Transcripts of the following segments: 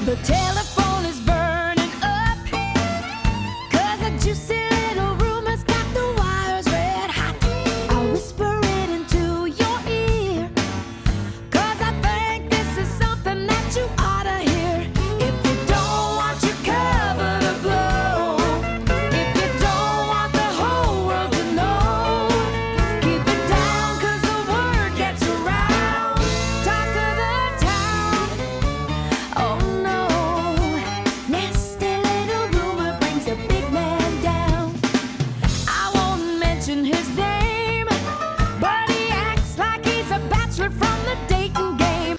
The telephone is burning up, 'cause a juicy little rumor's got the wires red hot. I'll whisper it into your ear, 'cause I think this is something that you ought to hear. If you don't want your cover to blow, if you don't want the whole world to know, keep it down 'cause the word gets around. Talk of the town, oh no, nasty little rumor brings a big man down. I won't mention his name, but he acts like he's a bachelor from the dating game.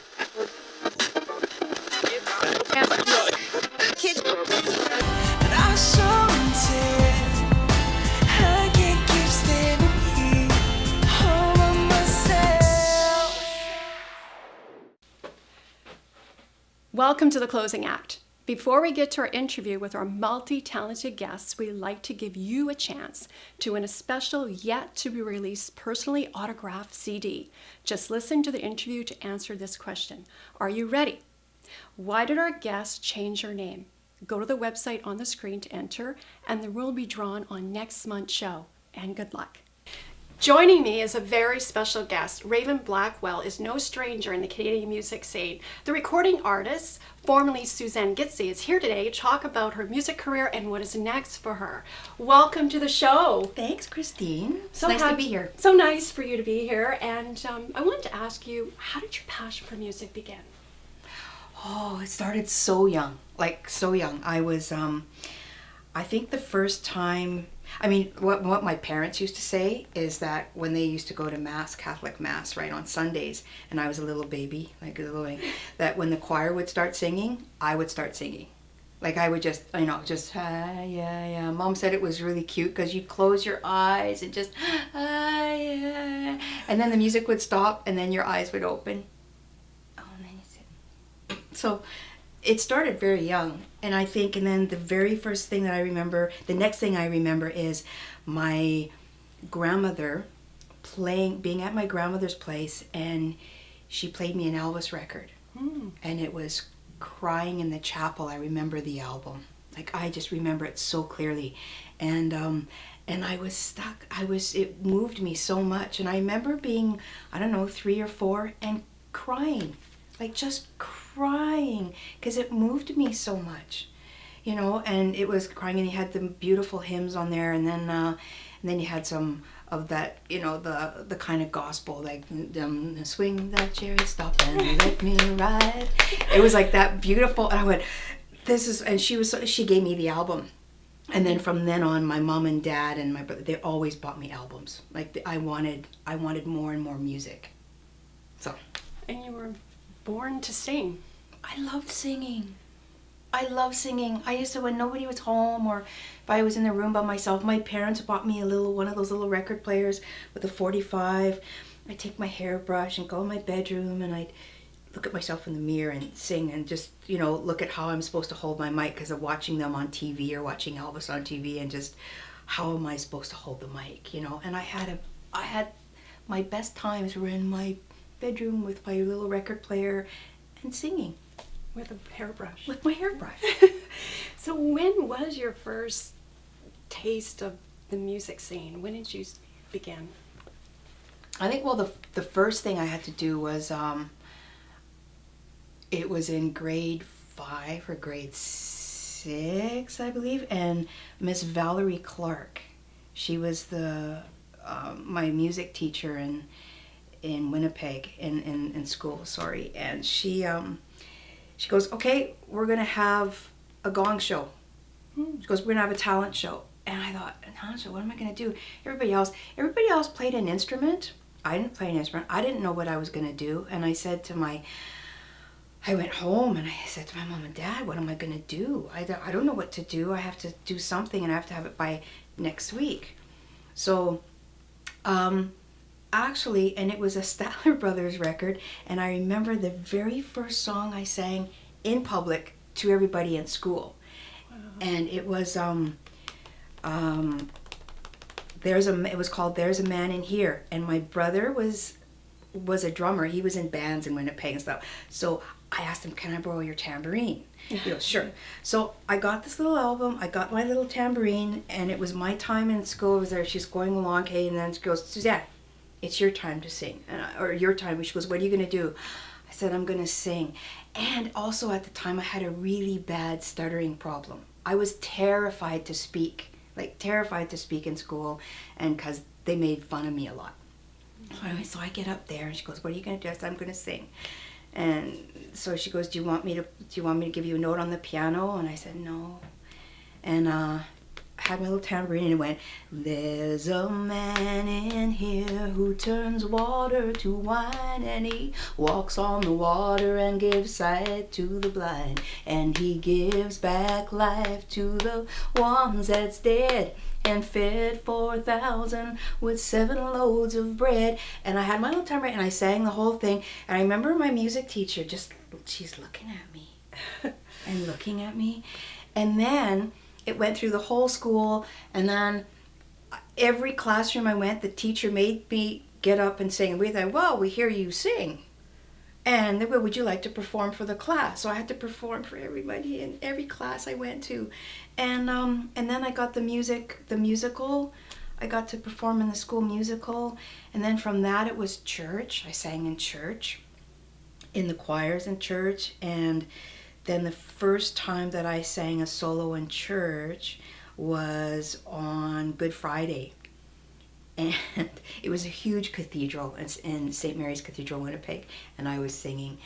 And I show and tell, I can't keep standing here all by myself. Welcome to the closing act. Before we get to our interview with our multi-talented guests, we'd like to give you a chance to win a special yet-to-be-released personally autographed CD. Just listen to the interview to answer this question. Are you ready? Why did our guests change their name? Go to the website on the screen to enter, and the room will be drawn on next month's show. And good luck. Joining me is a very special guest. Raven Blackwell is no stranger in the Canadian music scene. The recording artist, formerly Suzanne Gitzy, is here today to talk about her music career and what is next for her. Welcome to the show. Thanks, Christine. It's So nice to hap- be here. So nice for you to be here. And I wanted to ask you, how did your passion for music begin? Oh, it started so young, like so young. I was, I think the first time, what my parents used to say is that when they used to go to Mass, Catholic Mass, right, on Sundays, and I was a little baby, like a little baby, that when the choir would start singing, I would start singing. Like I would just, yeah. Mom said it was really cute because you'd close your eyes and just, yeah. And then the music would stop and then your eyes would open. Oh, and then you sit. So it started very young. And then the very first thing that I remember, the next thing I remember is my grandmother being at my grandmother's place, and she played me an Elvis record. And it was Crying in the Chapel. I remember the album. Like I just remember it so clearly. And I was stuck. It moved me so much. And I remember being, 3 or 4 and crying. Like just crying because it moved me so much, and it was crying, and you had the beautiful hymns on there, and then you had some of that, the kind of gospel, like swing that cherry, stop and let me ride. It was like that beautiful, and I went, and she gave me the album. And then from then on, my mom and dad and my brother, they always bought me albums. Like I wanted more and more music. So. And you were born to sing. I loved singing. I used to, when nobody was home or if I was in the room by myself, my parents bought me one of those little record players with a 45. I'd take my hairbrush and go in my bedroom and I'd look at myself in the mirror and sing and just, look at how I'm supposed to hold my mic because of watching them on TV or watching Elvis on TV, and just how am I supposed to hold the mic, And I had my best times were in my bedroom with my little record player and singing. With a hairbrush. With my hairbrush. So when was your first taste of the music scene? When did you begin? I think, the first thing I had to do was, it was in grade 5 or grade 6, I believe, and Miss Valerie Clark. She was my music teacher in Winnipeg, in school, and she goes, okay, we're gonna have a gong show. She goes, we're gonna have a talent show. And I thought, a talent show, what am I gonna do? Everybody else played an instrument. I didn't play an instrument. I didn't know what I was gonna do. And I went home and I said to my mom and dad, what am I gonna do? I don't know what to do. I have to do something and I have to have it by next week. So, actually, and it was a Statler Brothers record, and I remember the very first song I sang in public to everybody in school. Wow. And it was it was called There's a Man in Here, and my brother was a drummer. He was in bands in Winnipeg and stuff. So I asked him, can I borrow your tambourine? He goes, sure. So I got this little album, I got my little tambourine, and it was my time in school. I was there, she's going along, okay, and then she goes, Suzanne, it's your time to sing, or your time. She goes, what are you going to do? I said, I'm going to sing. And also at the time, I had a really bad stuttering problem. I was terrified to speak, like terrified to speak in school, and because they made fun of me a lot. So I get up there, and she goes, what are you going to do? I said, I'm going to sing. And so she goes, do you want me to give you a note on the piano? And I said, no. And I had my little tambourine, and it went, there's a man in here who turns water to wine, and he walks on the water and gives sight to the blind, and he gives back life to the ones that's dead, and fed 4,000 with 7 loads of bread. And I had my little tambourine, and I sang the whole thing. And I remember my music teacher she's looking at me and looking at me. And then it went through the whole school, and then every classroom I went, the teacher made me get up and sing. And we thought, well, we hear you sing. And they went, would you like to perform for the class? So I had to perform for everybody in every class I went to. And then I got the musical. I got to perform in the school musical. And then from that, it was church. I sang in church, in the choirs in church. And then the first time that I sang a solo in church was on Good Friday. And it was a huge cathedral in St. Mary's Cathedral, Winnipeg, and I was singing,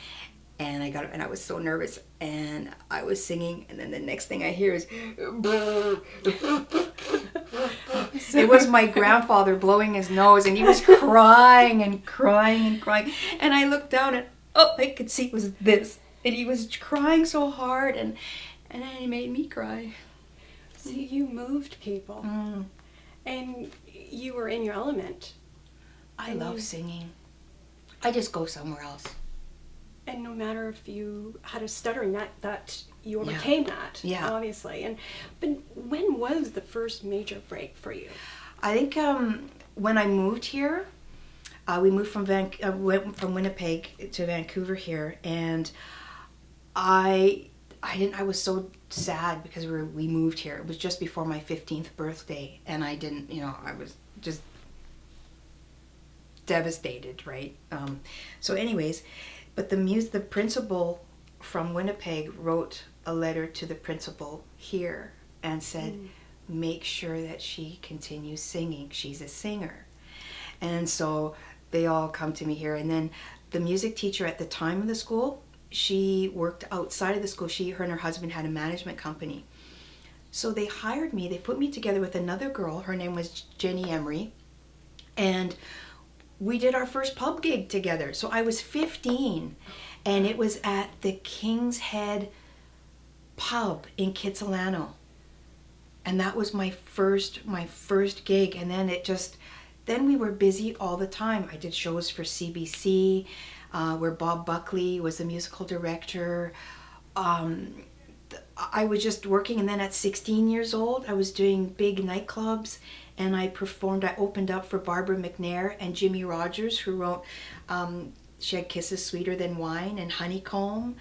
and I got up, and I was so nervous, and I was singing, and then the next thing I hear is, it was my grandfather blowing his nose, and he was crying and crying and crying, and I looked down, and I could see it was this, and he was crying so hard, and then it made me cry. See, you moved people. And you were in your element. I love singing. I just go somewhere else. And no matter if you had a stuttering, that you overcame that, obviously. But when was the first major break for you? I think when I moved here, we moved went from Winnipeg to Vancouver here, and I was so sad because we moved here. It was just before my 15th birthday, and I didn't, I was just devastated, right? So anyways, but the principal from Winnipeg wrote a letter to the principal here and said, make sure that she continues singing. She's a singer. And so they all come to me here. And then the music teacher at the time of the school, she worked outside of the school. Her and her husband had a management company. So they hired me. They put me together with another girl. Her name was Jenny Emery. And we did our first pub gig together. So I was 15, and it was at the King's Head pub in Kitsilano. And that was my first gig. And then we were busy all the time. I did shows for CBC, where Bob Buckley was the musical director. I was just working, and then at 16 years old, I was doing big nightclubs, and I opened up for Barbara McNair and Jimmy Rogers, who wrote She Had Kisses Sweeter Than Wine and Honeycomb,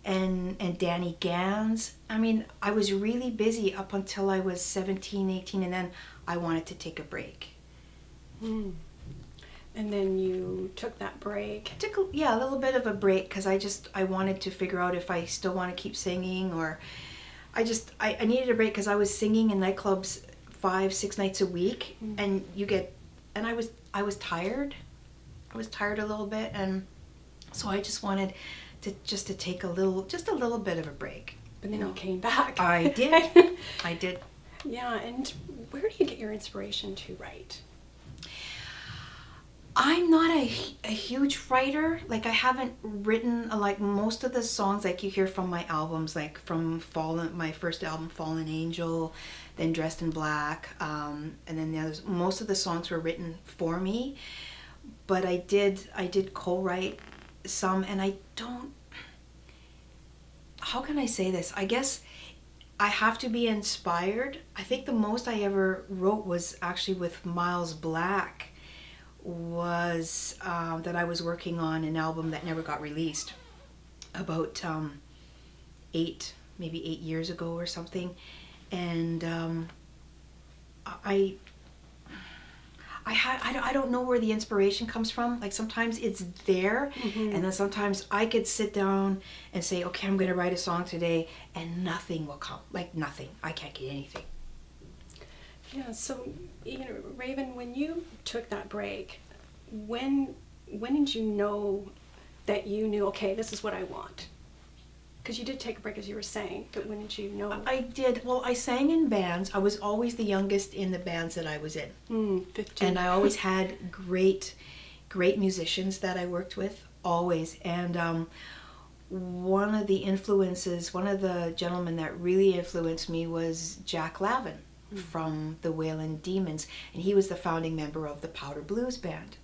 and Danny Gans. I mean, I was really busy up until I was 17, 18, and then I wanted to take a break. And then you took that break. I took a little bit of a break because I wanted to figure out if I still want to keep singing, or I needed a break because I was singing in nightclubs 5-6 nights a week, and I was tired. I was tired a little bit, and so I just wanted to take a little bit of a break. But then you came back. I did. I did. Yeah, and where do you get your inspiration to write? I'm not a huge writer. Like, I haven't written, like, most of the songs like you hear from my albums, like from my first album, Fallen Angel, then Dressed in Black, and then the others. Most of the songs were written for me, but I did co-write some, and how can I say this? I guess I have to be inspired. I think the most I ever wrote was actually with Miles Black, that I was working on an album that never got released. about maybe 8 years ago or something, and I don't know where the inspiration comes from. Like sometimes it's there, and then sometimes I could sit down and say, okay, I'm going to write a song today, and nothing will come. Like nothing. I can't get anything. Yeah, so, Raven, when you took that break, when did you know that you knew, okay, this is what I want? Because you did take a break, as you were saying, but when did you know? I did. Well, I sang in bands. I was always the youngest in the bands that I was in. 15. And I always had great musicians that I worked with, always. And one of the gentlemen that really influenced me was Jack Lavin from the Wayland Demons. And he was the founding member of the Powder Blues Band.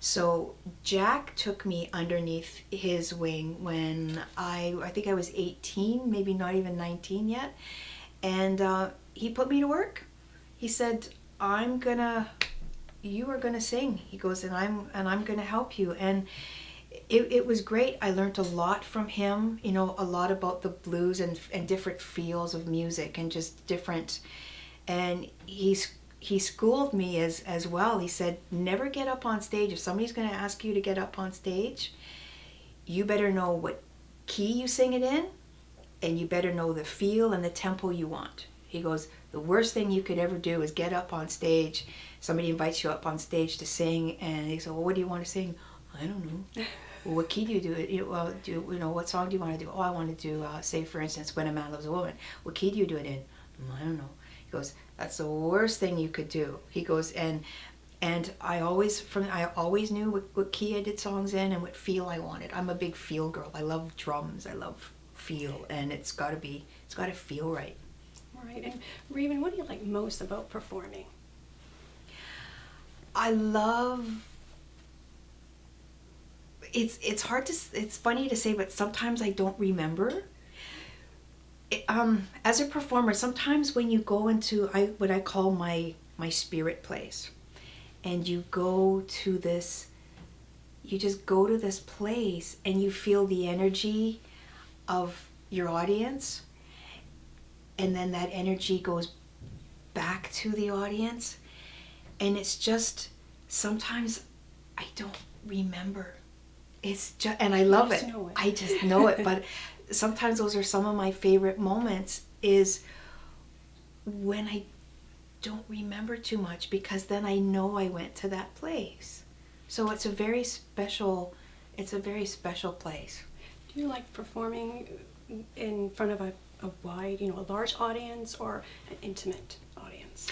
So Jack took me underneath his wing when I think I was 18, maybe not even 19 yet. And he put me to work. He said, you are gonna sing. He goes, and I'm gonna help you. And it was great. I learned a lot from him, a lot about the blues and different feels of music and just different. And he schooled me as well. He said, never get up on stage. If somebody's going to ask you to get up on stage, you better know what key you sing it in, and you better know the feel and the tempo you want. He goes, the worst thing you could ever do is get up on stage. Somebody invites you up on stage to sing, and he said, well, what do you want to sing? I don't know. Well, what key do you do it? What song do you want to do? Oh, I want to do, say, for instance, When a Man Loves a Woman. What key do you do it in? I don't know. He goes, that's the worst thing you could do. He goes, and I always knew what key I did songs in and what feel I wanted. I'm a big feel girl. I love drums. I love feel, and it's got to feel right. Right. And Raven, what do you like most about performing? I love. It's funny to say, but sometimes I don't remember. As a performer, sometimes when you go into what I call my spirit place, and you just go to this place and you feel the energy of your audience, and then that energy goes back to the audience, and it's just, sometimes I don't remember. It's just, and I love it. I just know it, but sometimes those are some of my favorite moments, is when I don't remember too much, because then I know I went to that place. So it's a very special place. Do you like performing in front of a wide, a large audience, or an intimate audience?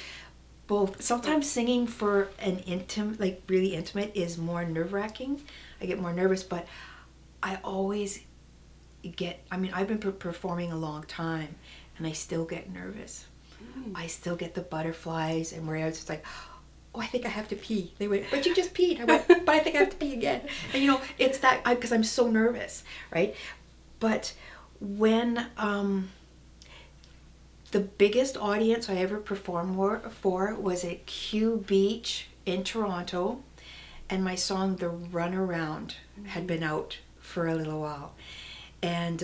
Both. Sometimes singing for an intimate, like really intimate, is more nerve-wracking. I get more nervous, but I always I've been performing a long time, and I still get nervous. I still get the butterflies, and where I was just like, oh, I think I have to pee. They went, but you just peed. I went, but I think I have to pee again. And it's that, because I'm so nervous, right? But when the biggest audience I ever performed for was at Q Beach in Toronto, and my song "The Runaround" had been out for a little while. And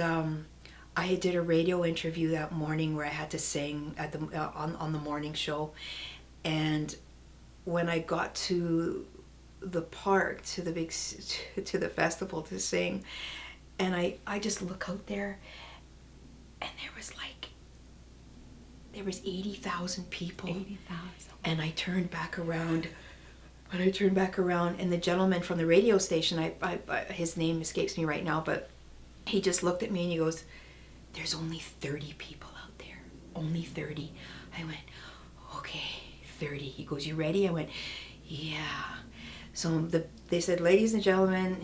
I did a radio interview that morning where I had to sing at on the morning show. And when I got to the park, to the festival to sing, and I just look out there, and there was 80,000 people. 80,000. And I turned back around. And the gentleman from the radio station, his name escapes me right now, but he just looked at me and he goes, there's only 30 people out there. Only 30. I went, okay, 30. He goes, you ready? I went, yeah. So they said, ladies and gentlemen,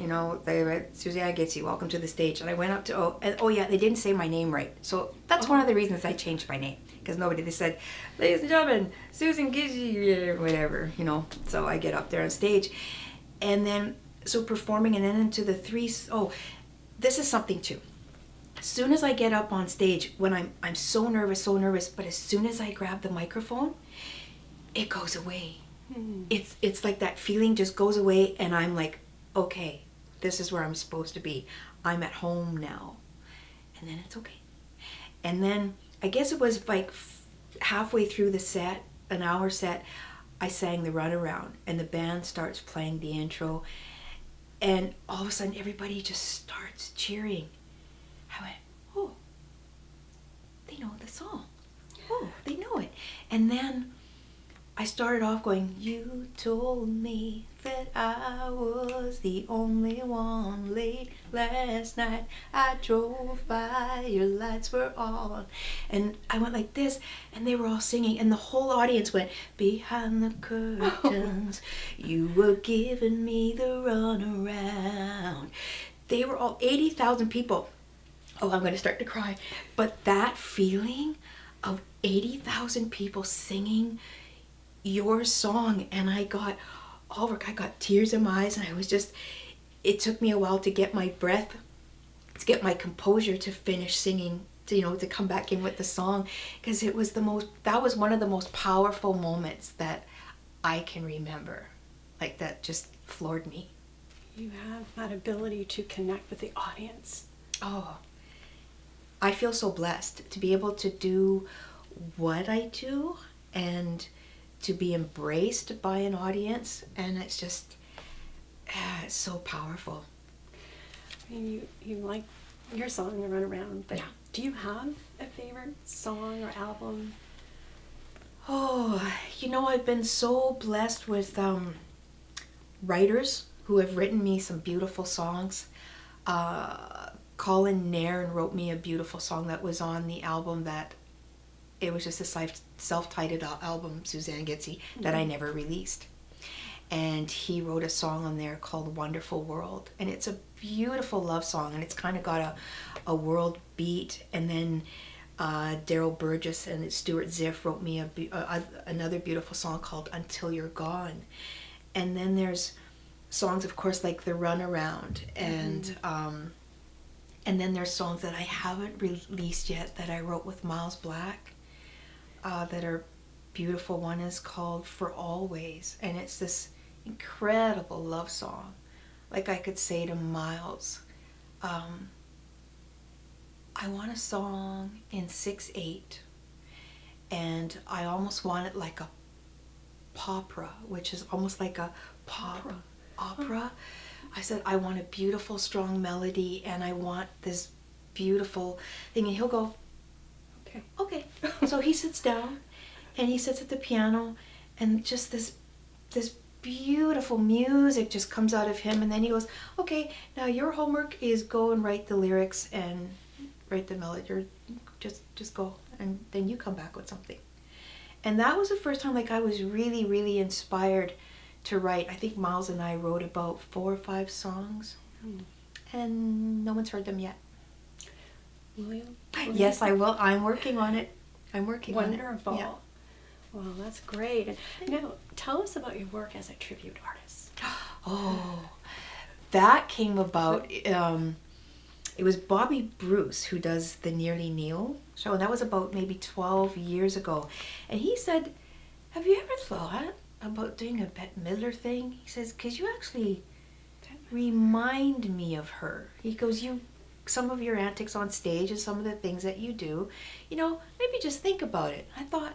they went, Suzanne Gitzy, welcome to the stage. And I went up to, yeah, they didn't say my name right. So that's one of the reasons I changed my name. Because they said, ladies and gentlemen, Susan Gitzy, whatever, So I get up there on stage. And then, so performing, and then into the this is something too. As soon as I get up on stage, when I'm so nervous, but as soon as I grab the microphone, it goes away. It's like that feeling just goes away, and I'm like, okay, this is where I'm supposed to be. I'm at home now. And then it's okay. And then I guess it was like halfway through the set, an hour set, I sang the runaround and the band starts playing the intro, and all of a sudden everybody just starts cheering. I went, oh, they know the song. Oh, they know it. And then I started off going, you told me that I was the only one late last night. I drove by, your lights were on. And I went like this, and they were all singing, and the whole audience went, behind the curtains, you were giving me the runaround. They were all 80,000 people. Oh, I'm going to start to cry. But that feeling of 80,000 people singing your song, and I got tears in my eyes, and I was just, it took me a while to get my breath, to get my composure to finish singing, to come back in with the song, because that was one of the most powerful moments that I can remember. Like, that just floored me. You have that ability to connect with the audience. Oh, I feel so blessed to be able to do what I do and to be embraced by an audience, and it's just it's so powerful. I mean, you like your song, The Runaround, but Yeah. do you have a favorite song or album? Oh, I've been so blessed with writers who have written me some beautiful songs. Colin Nairn wrote me a beautiful song that was on the album that it was just a self-titled album, Suzanne Gitzy, that I never released. And he wrote a song on there called Wonderful World. And it's a beautiful love song, and it's kind of got a world beat. And then Daryl Burgess and Stuart Ziff wrote me another beautiful song called Until You're Gone. And then there's songs, of course, like The Runaround. And then there's songs that I haven't released yet that I wrote with Miles Black. That are beautiful. One is called For Always, and it's this incredible love song. Like, I could say to Miles, I want a song in 6/8, and I almost want it like a popra, which is almost like a pop opera. I said, I want a beautiful, strong melody, and I want this beautiful thing. And he'll go, okay. So he sits down, and he sits at the piano, and just this beautiful music just comes out of him. And then he goes, okay, now your homework is go and write the lyrics and write the melody, or just go, and then you come back with something. And that was the first time, like, I was really, really inspired to write. I think Miles and I wrote about 4 or 5 songs, and no one's heard them yet. William? Yes, I will. I'm working on it. Wonderful. Yeah. Well, that's great. And now, tell us about your work as a tribute artist. Oh, that came about. It was Bobby Bruce who does the Nearly Neil show, and that was about maybe 12 years ago. And he said, have you ever thought about doing a Bette Midler thing? He says, because you actually remind me of her. He goes, some of your antics on stage and some of the things that you do, maybe just think about it. I thought,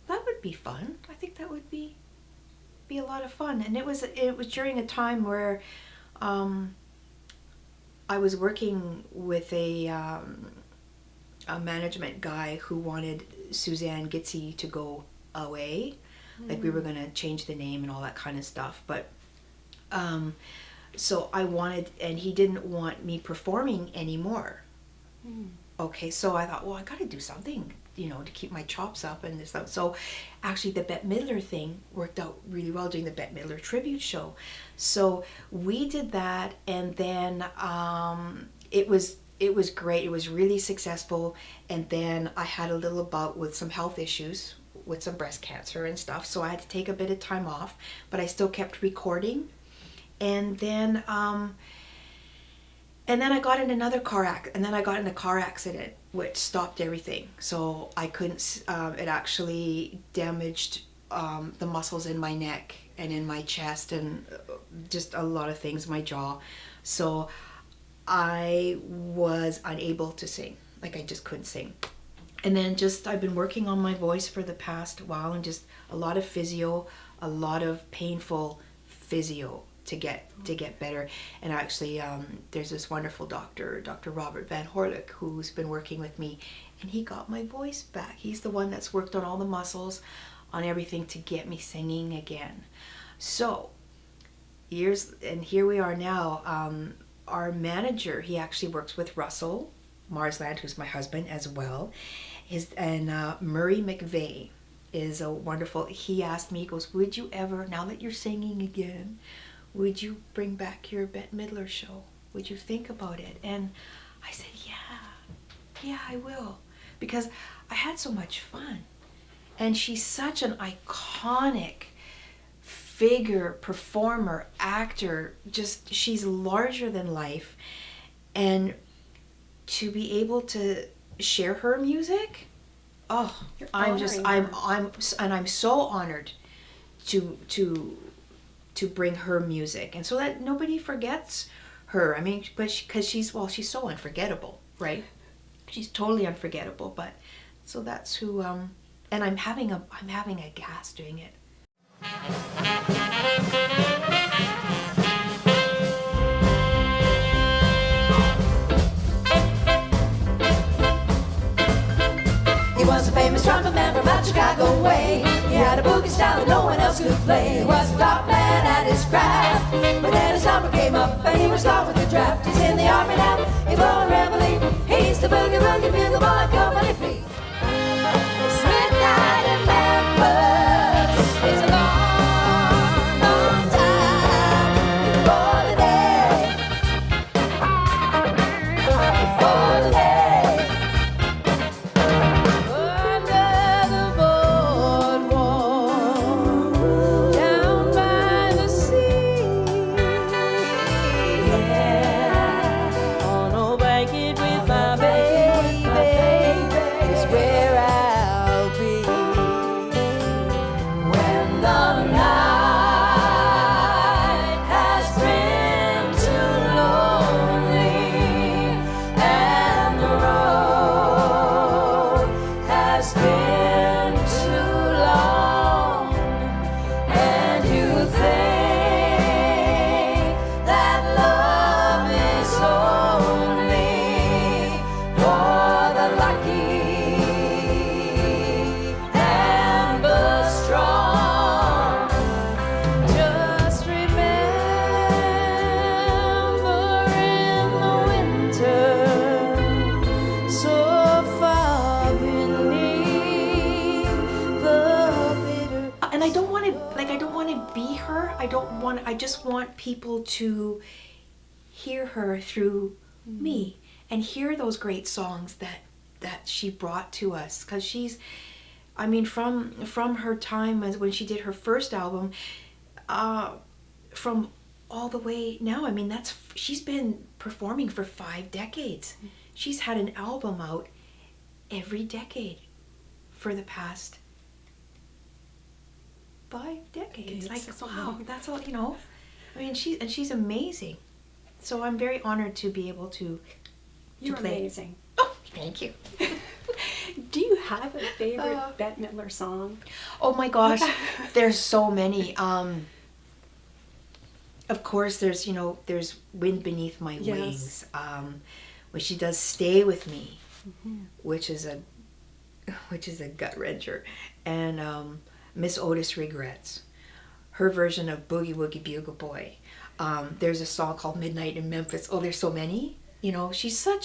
that would be fun. I think that would be a lot of fun. And it was during a time where I was working with a management guy who wanted Suzanne Gitzy to go away. Like, we were going to change the name and all that kind of stuff. But so I wanted, and he didn't want me performing anymore. Okay, so I thought, well, I got to do something, to keep my chops up and this stuff. So actually the Bette Midler thing worked out really well doing the Bette Midler tribute show. So we did that, and then it was great. It was really successful. And then I had a little bout with some health issues, with some breast cancer and stuff. So I had to take a bit of time off, but I still kept recording. And then I got in another car accident, and then I got in a car accident, which stopped everything. So I couldn't, it actually damaged the muscles in my neck and in my chest, and just a lot of things, my jaw. So I was unable to sing. Like, I just couldn't sing. And then I've been working on my voice for the past while, and just a lot of physio, a lot of painful physio to get better. And actually, there's this wonderful doctor, Dr. Robert Van Horlick, who's been working with me, and he got my voice back. He's the one that's worked on all the muscles, on everything to get me singing again. So here we are now. Our manager, he actually works with Russell Marsland, who's my husband as well, and Murray McVeigh is a wonderful. He asked me, he goes, would you ever, now that you're singing again, would you bring back your Bette Midler show? Would you think about it? And I said, yeah, I will, because I had so much fun. And she's such an iconic figure, performer, actor. Just, she's larger than life. And to be able to share her music, I'm so honored to bring her music, and so that nobody forgets her. I mean, but because she's so unforgettable, right? She's totally unforgettable. But so that's who. And I'm having a gas doing it. He was a famous trumpet man from out Chicago way. He had a boogie style that no one else could play. He was a top man at his craft, but then his number came up and he was gone with the draft. He's in the army now, he blew a reveille. He's the boogie woogie bugle boy, company please. It's midnight in Memphis. It's a long, long time before the day. Before the day. I just want people to hear her through me and hear those great songs that she brought to us, because she's, I mean, from her time as when she did her first album, from all the way now. I mean, she's been performing for 5 decades. She's had an album out every decade for the past 5 decades. Like, wow, that's all, you know. I mean, she's amazing. So I'm very honored to be able to You're play. amazing. Oh, thank you. Do you have a favorite Bette Midler song? Oh my gosh, there's so many. Of course, there's Wind Beneath My Wings, when she does Stay With Me, which is a gut wrencher, and Miss Otis Regrets, her version of Boogie Woogie Bugle Boy. There's a song called Midnight in Memphis. Oh, there's so many. You know, she's had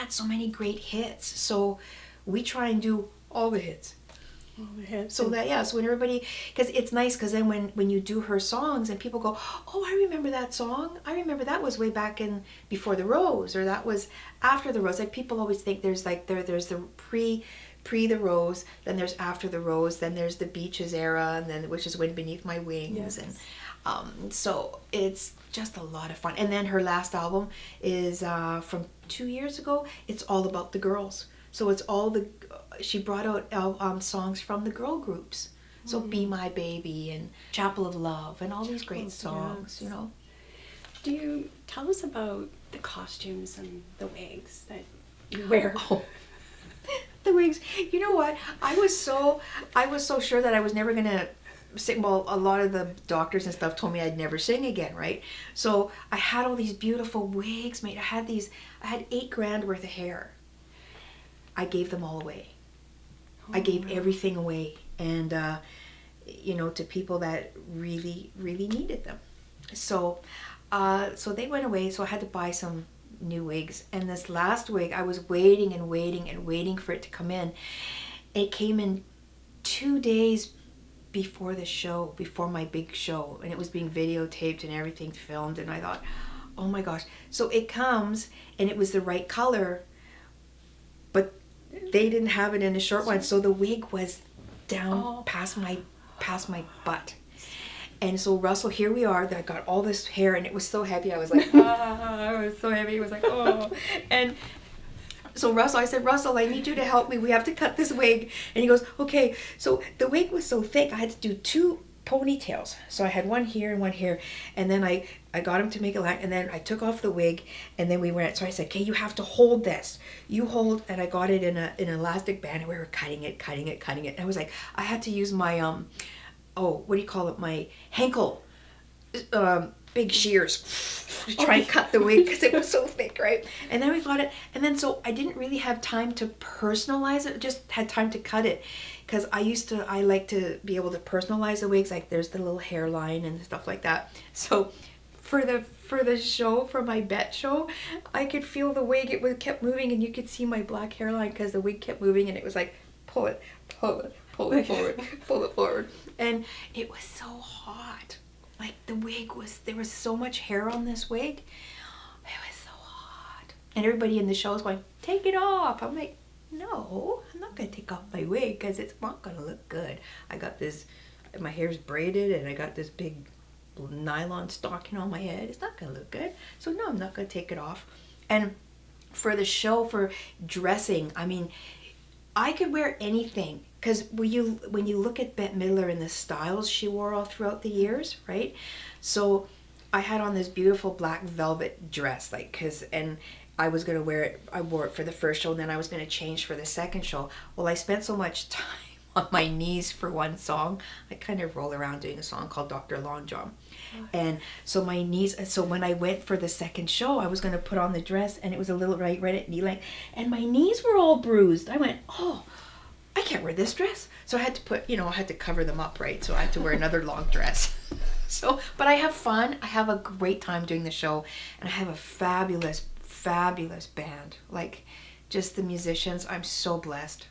so many great hits. So we try and do all the hits. So that, so when everybody, because it's nice, because then when you do her songs and people go, oh, I remember that song. I remember that was way back in Before the Rose, or that was after the Rose. Like, people always think there's the pre the Rose, then there's After the Rose, then there's the Beaches era, and then which is Wind Beneath My Wings. Yes. And so it's just a lot of fun. And then her last album is from 2 years ago. It's all about the girls. So it's all she brought out songs from the girl groups. So Be My Baby and Chapel of Love and all these great songs, you know. Do you tell us about the costumes and the wigs that you wear? Oh, the wigs. You know what? I was so sure that I was never gonna sing. Well, a lot of the doctors and stuff told me I'd never sing again, right? So I had all these beautiful wigs made. I had $8,000 worth of hair. I gave them all away. I gave everything away, and you know, to people that really, really needed them. So, so they went away. So I had to buy some new wigs. And this last wig, I was waiting and waiting and waiting for it to come in. It came in 2 days before the show, before my big show, and it was being videotaped and everything filmed. And I thought, oh my gosh! So it comes, and it was the right color, but they didn't have it in the short one, so the wig was down past my butt. And so Russell, here we are, I got all this hair, and it was so heavy. I was like, it was so heavy. It was like, oh. And so Russell, I said, Russell, I need you to help me. We have to cut this wig. And he goes, okay. So the wig was so thick, I had to do 2 ponytails. So I had one here and one here. And then I got him to make a line, and then I took off the wig, and then we went. So I said, okay, you have to hold this. You hold, and I got it in an elastic band, and we were cutting it. And I was like, I had to use my what do you call it? My Henkel big shears to try and cut the wig because it was so thick, right? And then we got it, and then so I didn't really have time to personalize it, just had time to cut it, because I like to be able to personalize the wigs, like there's the little hairline and stuff like that. So for the show, for my Bette show, I could feel the wig, kept moving, and you could see my black hairline because the wig kept moving, and it was like, pull it forward, pull it forward. And it was so hot. Like the wig there was so much hair on this wig. It was so hot. And everybody in the show was going, take it off. I'm like, no, I'm not going to take off my wig because it's not going to look good. I got this, my hair's braided, and I got this big nylon stocking on my head. It's not going to look good. So no, I'm not going to take it off. And for the show, for dressing, I mean, I could wear anything, because when you look at Bette Midler and the styles she wore all throughout the years, right? So I had on this beautiful black velvet dress, and I was going to wear it. I wore it for the first show, and then I was going to change for the second show. Well, I spent so much time on my knees for one song. I kind of roll around doing a song called Dr. Long John. And so my knees, so when I went for the second show, I was going to put on the dress, and it was a little right at knee length, and my knees were all bruised. I went, oh, I can't wear this dress. So I had to put, I had to cover them up, right? So I had to wear another long dress. So, but I have fun. I have a great time doing the show, and I have a fabulous, fabulous band. Like, just the musicians. I'm so blessed.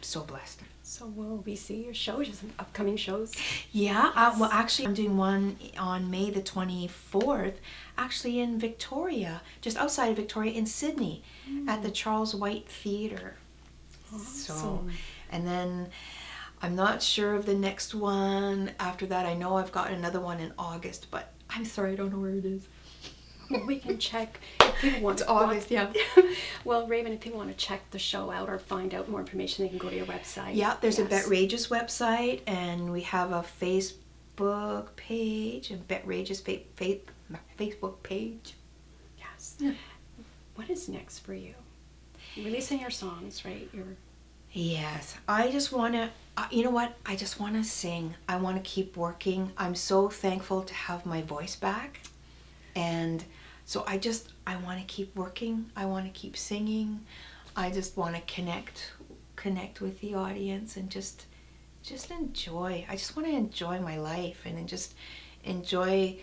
So blessed. So will we see your shows, upcoming shows? Yeah, well actually I'm doing one on May the 24th, actually in Victoria, just outside of Victoria in Sydney, at the Charles White Theatre. Awesome. So, and then I'm not sure of the next one after that. I know I've got another one in August, but I'm sorry, I don't know where it is. Well, we can check if people want. It's August, yeah. Well, Raven, if people want to check the show out or find out more information, they can go to your website. Yeah, there's a Bette'Rageous website, and we have a Facebook page, a Bette'Rageous Facebook page. Yes. Yeah. What is next for you? Releasing your songs, right? Yes, I just want to, you know what? I just want to sing. I want to keep working. I'm so thankful to have my voice back. And so I want to keep working. I want to keep singing. I just want to connect with the audience and just enjoy. I just want to enjoy my life and just enjoy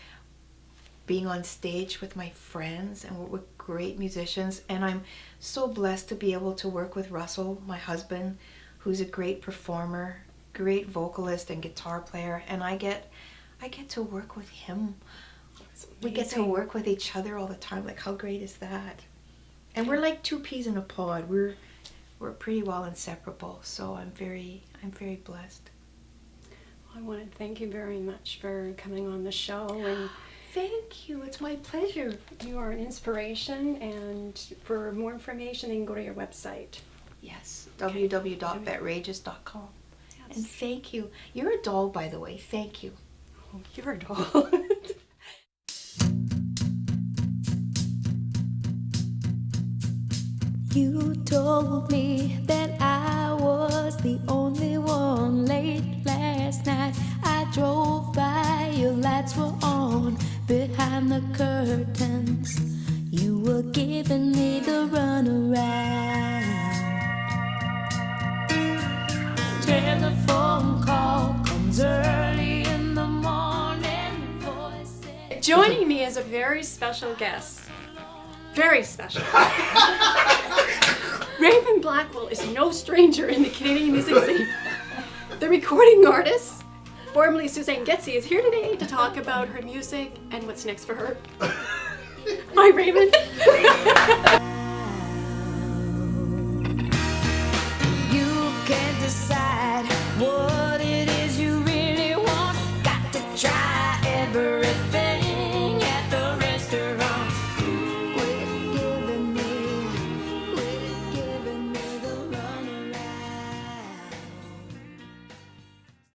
being on stage with my friends and with great musicians. And I'm so blessed to be able to work with Russell, my husband, who's a great performer, great vocalist and guitar player. And I get to work with him. We get to work with each other all the time. Like, how great is that? And we're like 2 peas in a pod. We're pretty well inseparable. So I'm very blessed. Well, I want to thank you very much for coming on the show. And thank you. It's my pleasure. You are an inspiration. And for more information, you can go to your website. Yes, www.bette'rageous.com. Yeah. And thank you. You're a doll, by the way. Thank you. Oh, you're a doll. You told me that I was the only one late last night. I drove by, your lights were on behind the curtains. You were giving me the runaround. Telephone call comes early in the morning. Voices. Joining me is a very special guest. Very special. Raven Blackwell is no stranger in the Canadian music scene. The recording artist, formerly Suzanne Getzy, is here today to talk about her music and what's next for her. Hi, Raven. You can't decide what it is you really want. Got to try everything.